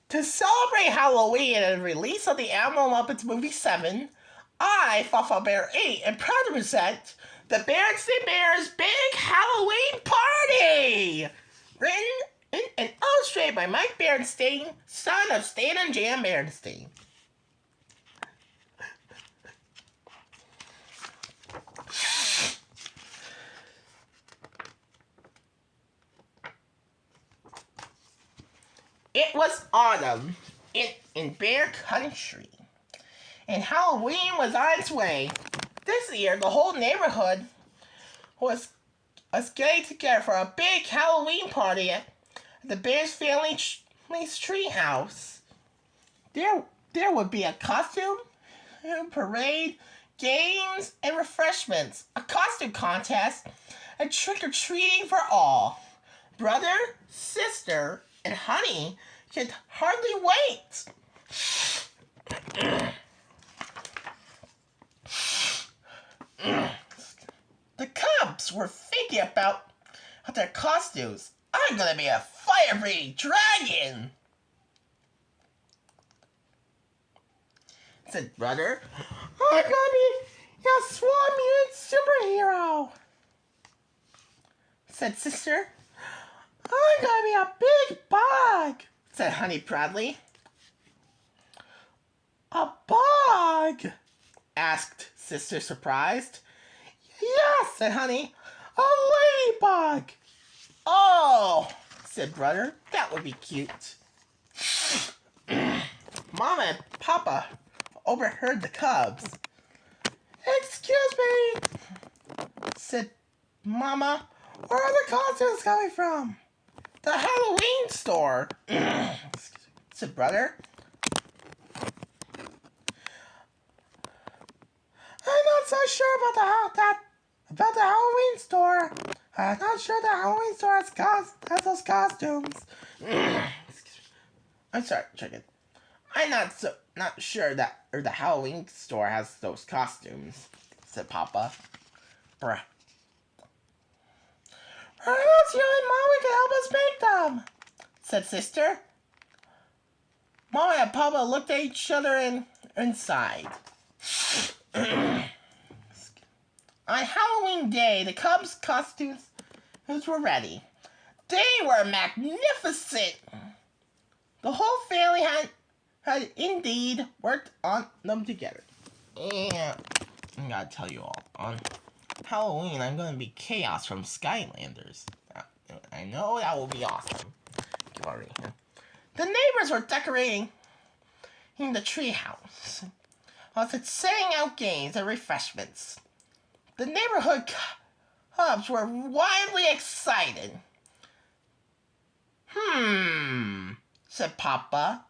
To celebrate Halloween and the release of the Animal Muppets Movie 7, I, Fafa Bear 8, am proud to present the Berenstain Bears Big Halloween Party! Written and illustrated by Mike Berenstain, son of Stan and Jan Berenstain. It was autumn in Bear Country, and Halloween was on its way. This year, the whole neighborhood was getting together for a big Halloween party at the Bears family's treehouse. There would be a costume parade, games, and refreshments, a costume contest, and trick-or-treating for all. Brother, sister, and Honey could hardly wait. The Cubs were thinking about their costumes. I'm gonna be a fire-breathing dragon, said Brother. I'm gonna be a swan mutant superhero, said Sister. I'm gonna be a big bug, said Honey proudly. A bug? Asked Sister, surprised. Yes, said Honey. A ladybug. Oh, said Brother. That would be cute. Mama and Papa overheard the Cubs. Excuse me, said Mama. Where are the costumes coming from? The Halloween store, said Brother. I'm not so sure about the Halloween store. I'm not sure the Halloween store has those costumes. I'm sorry, check it. I'm not sure that the Halloween store has those costumes, said Papa. Bruh. Perhaps you and Mommy can help us make them, said Sister. Mommy and Papa looked at each other inside. On Halloween Day, the Cubs' costumes were ready. They were magnificent. The whole family had indeed worked on them together. And I gotta tell you all, on Halloween, I'm gonna be Chaos from Skylanders. I know that will be awesome. The neighbors were decorating in the treehouse. Setting out games and refreshments. The neighborhood Cubs were wildly excited. Said Papa.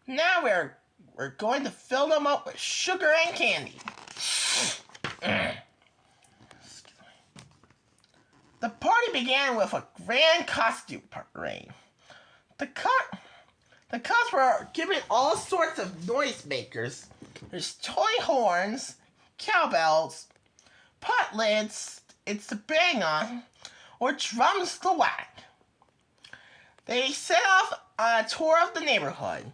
Now we're going to fill them up with sugar and candy. The party began with a grand costume parade. The Cubs were given all sorts of noisemakers. There's toy horns, cowbells, pot lids to bang on, or drums to whack. They set off on a tour of the neighborhood.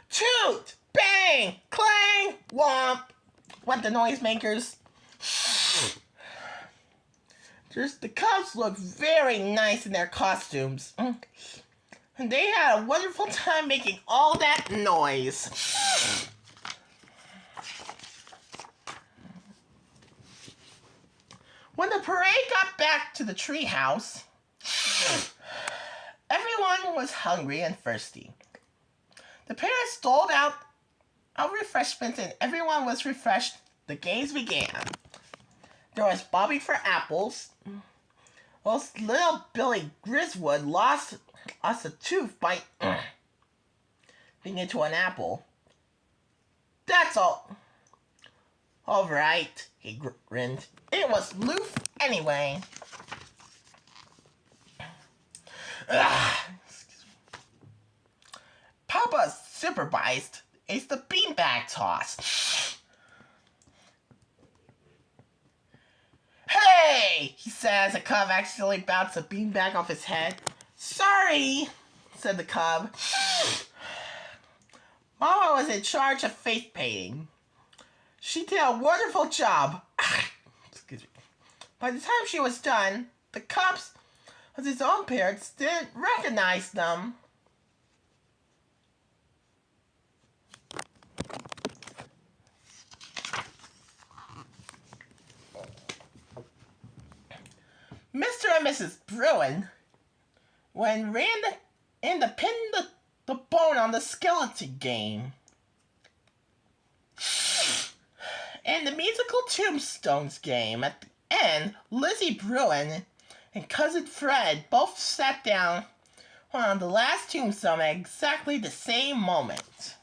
Toot, bang, clang, womp, went the noisemakers. The Cubs looked very nice in their costumes. And they had a wonderful time making all that noise. When the parade got back to the treehouse, everyone was hungry and thirsty. The parents doled out refreshments and everyone was refreshed. The games began. There was bobbing for apples. Well, little Billy Griswood lost a tooth by being into an apple. That's all. All right, he grinned. It was loose anyway. Papa supervised the beanbag toss. Hey, he said as a cub accidentally bounced a beanbag off his head. Sorry, said the cub. Mama was in charge of face painting. She did a wonderful job. Excuse me. By the time she was done, the cubs, as his own parents, didn't recognize them. Mr. and Mrs. Bruin, when ran the pin the bone on the skeleton game. And the musical tombstones game. At the end, Lizzie Bruin and Cousin Fred both sat down on the last tombstone at exactly the same moment.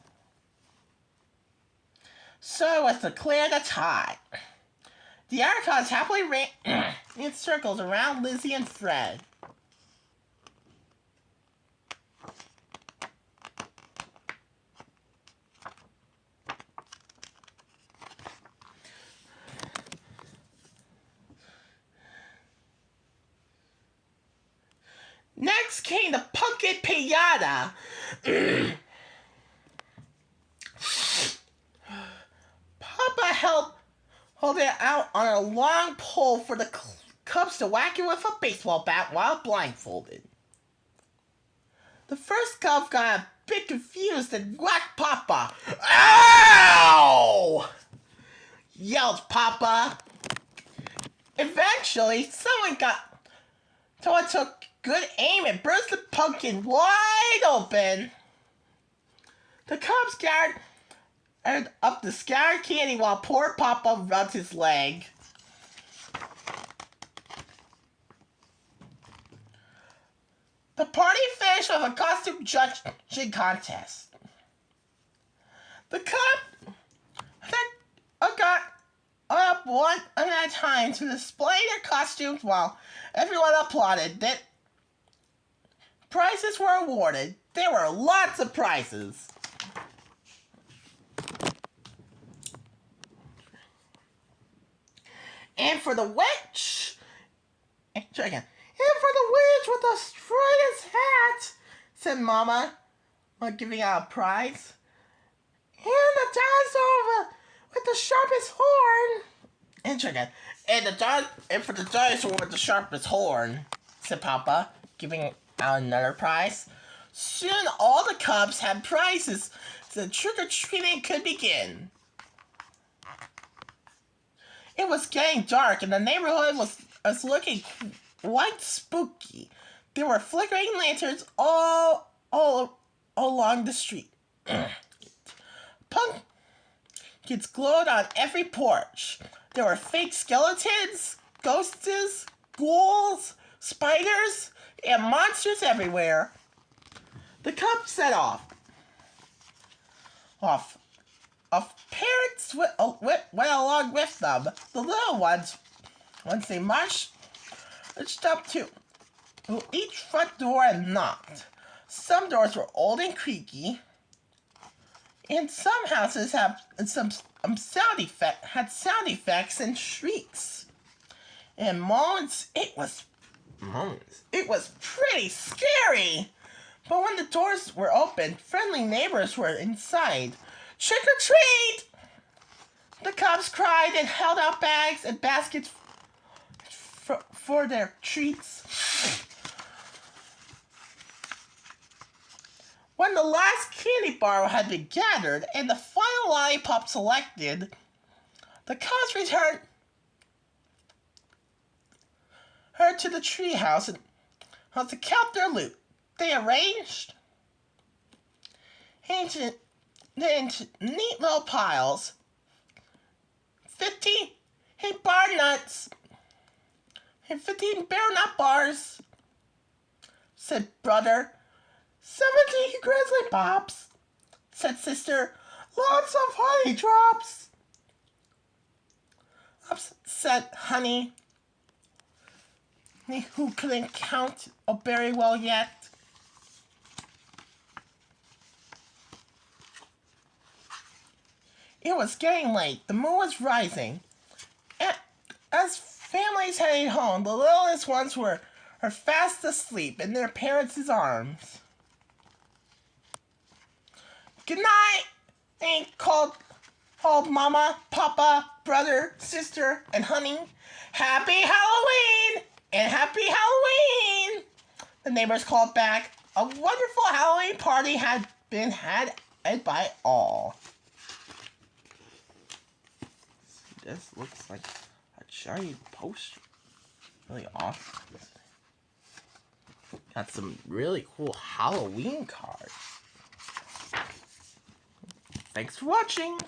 So it was declared a tie. The Archons happily ran in circles around Lizzie and Fred. Next came the pumpkin piñata. Papa held it out on a long pole for the cubs to whack it with a baseball bat while blindfolded. The first cub got a bit confused and whacked Papa. Ow! Yelled Papa. Eventually, someone took good aim and burst the pumpkin wide open. The cubs gathered up the scattered candy while poor Papa rubbed his leg. The party finished with a costume judging contest. The cub got up one at a time to display their costumes while everyone applauded. That prizes were awarded. There were lots of prizes. And for the witch, and for the witch with the straightest hat, said Mama, while giving out a prize. And the dinosaur with the sharpest horn. And for the dinosaur with the sharpest horn, said Papa, giving out another prize. Soon all the cubs had prizes, so the trick-or-treating could begin. It was getting dark, and the neighborhood was looking quite spooky. There were flickering lanterns all along the street. Pumpkins glowed on every porch. There were fake skeletons, ghosts, ghouls, spiders, and monsters everywhere. The cubs set off. Parents went along with them. The little ones, once they marched up to each front door and knocked. Some doors were old and creaky, and some houses had sound effects and shrieks. And moans. It was pretty scary. But when the doors were opened, friendly neighbors were inside. Trick or treat! The cubs cried and held out bags and baskets for their treats. When the last candy bar had been gathered and the final lollipop selected, the cubs returned to the treehouse and to count their loot. They arranged into neat little piles. 15 bar nuts and 15 bear nut bars, said brother. 17 grizzly pops, said sister. Lots of honey drops, said honey, who couldn't count very well yet. It was getting late. The moon was rising. As families headed home, the littlest ones were are fast asleep in their parents' arms. Good night, ain't called Mama, Papa, brother, sister, and honey. Happy Halloween! And happy Halloween! The neighbors called back. A wonderful Halloween party had been had by all. This looks like a giant poster. Really awesome. Got some really cool Halloween cards. Thanks for watching.